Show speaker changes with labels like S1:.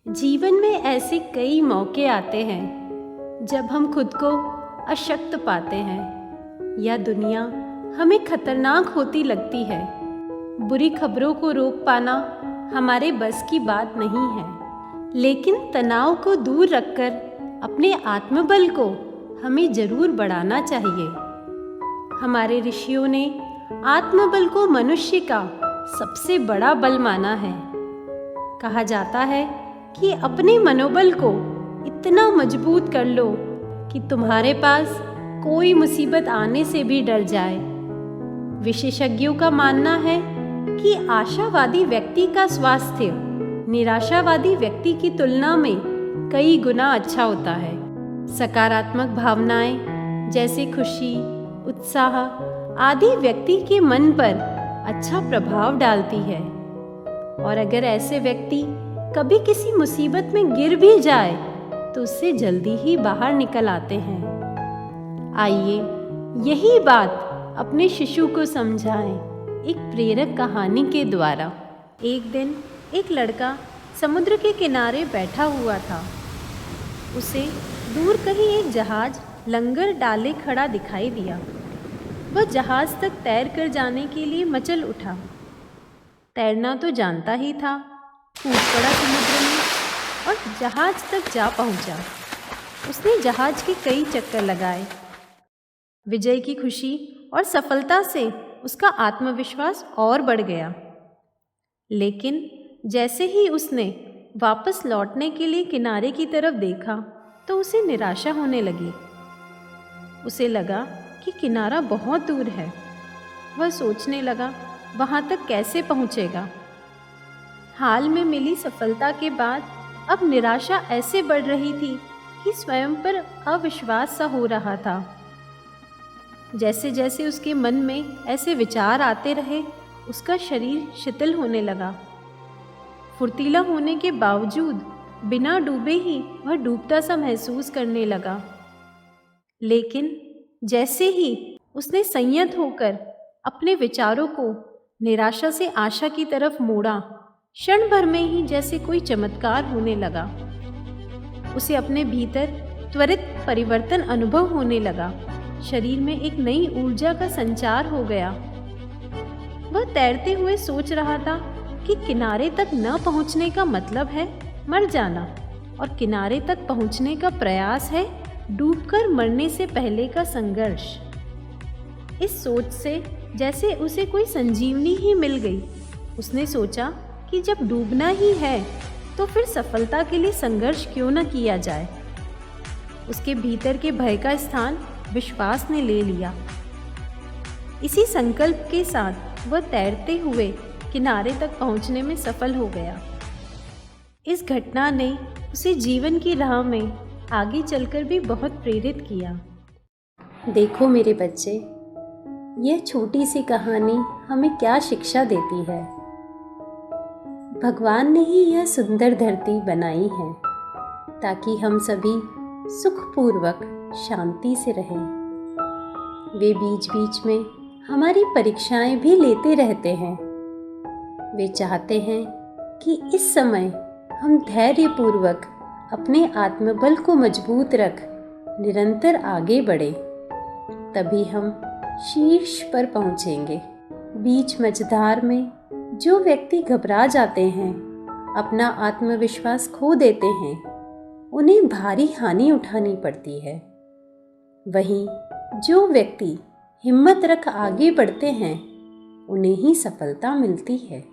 S1: जीवन में ऐसे कई मौके आते हैं जब हम खुद को अशक्त पाते हैं या दुनिया हमें खतरनाक होती लगती है। बुरी खबरों को रोक पाना हमारे बस की बात नहीं है, लेकिन तनाव को दूर रखकर अपने आत्मबल को हमें जरूर बढ़ाना चाहिए। हमारे ऋषियों ने आत्मबल को मनुष्य का सबसे बड़ा बल माना है। कहा जाता है कि अपने मनोबल को इतना मजबूत कर लो कि तुम्हारे पास कोई मुसीबत आने से भी डर जाए। विशेषज्ञों का मानना है कि आशावादी व्यक्ति का स्वास्थ्य निराशावादी व्यक्ति की तुलना में कई गुना अच्छा होता है। सकारात्मक भावनाएं जैसे खुशी, उत्साह आदि व्यक्ति के मन पर अच्छा प्रभाव डालती है, और अगर ऐसे व्यक्ति कभी किसी मुसीबत में गिर भी जाए तो उससे जल्दी ही बाहर निकल आते हैं। आइए यही बात अपने शिशु को समझाएं एक प्रेरक कहानी के द्वारा। एक दिन एक लड़का समुद्र के किनारे बैठा हुआ था। उसे दूर कहीं एक जहाज लंगर डाले खड़ा दिखाई दिया। वह जहाज तक तैर कर जाने के लिए मचल उठा। तैरना तो जानता ही था, कूद पड़ा समुद्र में और जहाज तक जा पहुंचा। उसने जहाज के कई चक्कर लगाए। विजय की खुशी और सफलता से उसका आत्मविश्वास और बढ़ गया। लेकिन जैसे ही उसने वापस लौटने के लिए किनारे की तरफ देखा तो उसे निराशा होने लगी। उसे लगा कि किनारा बहुत दूर है। वह सोचने लगा वहां तक कैसे पहुंचेगा। हाल में मिली सफलता के बाद अब निराशा ऐसे बढ़ रही थी कि स्वयं पर अविश्वास सा हो रहा था। जैसे जैसे उसके मन में ऐसे विचार आते रहे, उसका शरीर शिथिल होने लगा। फुर्तीला होने के बावजूद बिना डूबे ही वह डूबता सा महसूस करने लगा। लेकिन जैसे ही उसने संयत होकर अपने विचारों को निराशा से आशा की तरफ मोड़ा, क्षण भर में ही जैसे कोई चमत्कार होने लगा। उसे अपने भीतर त्वरित परिवर्तन अनुभव होने लगा। शरीर में एक नई ऊर्जा का संचार हो गया। वह तैरते हुए सोच रहा था कि किनारे तक न पहुंचने का मतलब है मर जाना, और किनारे तक पहुंचने का प्रयास है डूबकर मरने से पहले का संघर्ष। इस सोच से जैसे उसे कोई संजीवनी ही मिल गई। उसने सोचा कि जब डूबना ही है तो फिर सफलता के लिए संघर्ष क्यों न किया जाए। उसके भीतर के भय का स्थान विश्वास ने ले लिया। इसी संकल्प के साथ वह तैरते हुए किनारे तक पहुंचने में सफल हो गया। इस घटना ने उसे जीवन की राह में आगे चलकर भी बहुत प्रेरित किया। देखो मेरे बच्चे, यह छोटी सी कहानी हमें क्या शिक्षा देती है। भगवान ने ही यह सुंदर धरती बनाई है ताकि हम सभी सुखपूर्वक शांति से रहें। वे बीच बीच में हमारी परीक्षाएं भी लेते रहते हैं। वे चाहते हैं कि इस समय हम धैर्यपूर्वक अपने आत्मबल को मजबूत रख निरंतर आगे बढ़े, तभी हम शीर्ष पर पहुंचेंगे। बीच मझधार में जो व्यक्ति घबरा जाते हैं, अपना आत्मविश्वास खो देते हैं, उन्हें भारी हानि उठानी पड़ती है। वहीं जो व्यक्ति हिम्मत रख आगे बढ़ते हैं, उन्हें ही सफलता मिलती है।